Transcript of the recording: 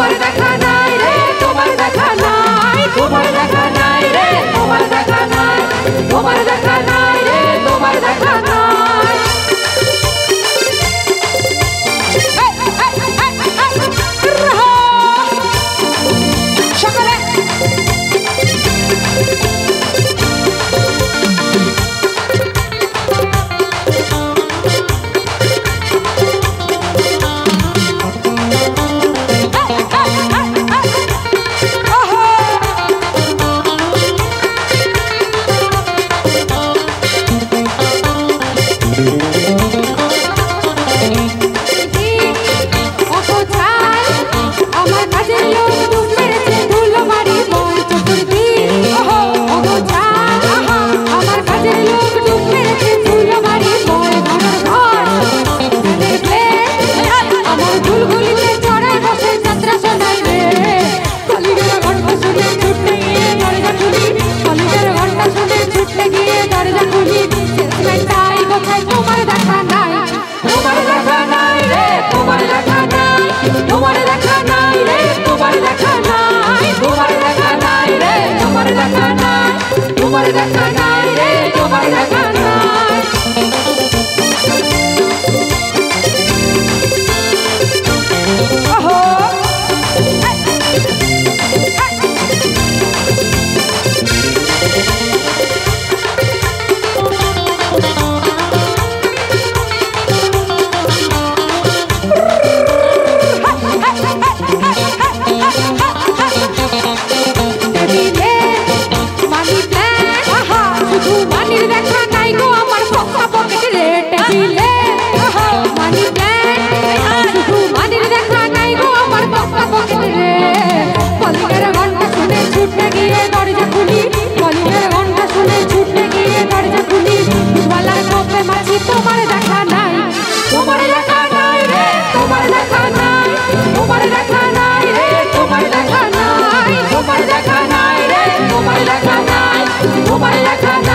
তোমার দেখা নাই রে, তোমার দেখা নাই, তোমার দেখা নাই রে, তোমার দেখা নাই, তোমার দেখা নাই রে, তোমার দেখা নাই। সকলে তোমার দেখা নাই রে, তোমার দেখা নাই। তোমার দেখা নাই, তোমার দেখা নাই রে, তোমার দেখা নাই, তোমার দেখা নাই রে, তোমার দেখা নাই, তোমার দেখা নাই রে, তোমার দেখা নাই, তোমার দেখা নাই।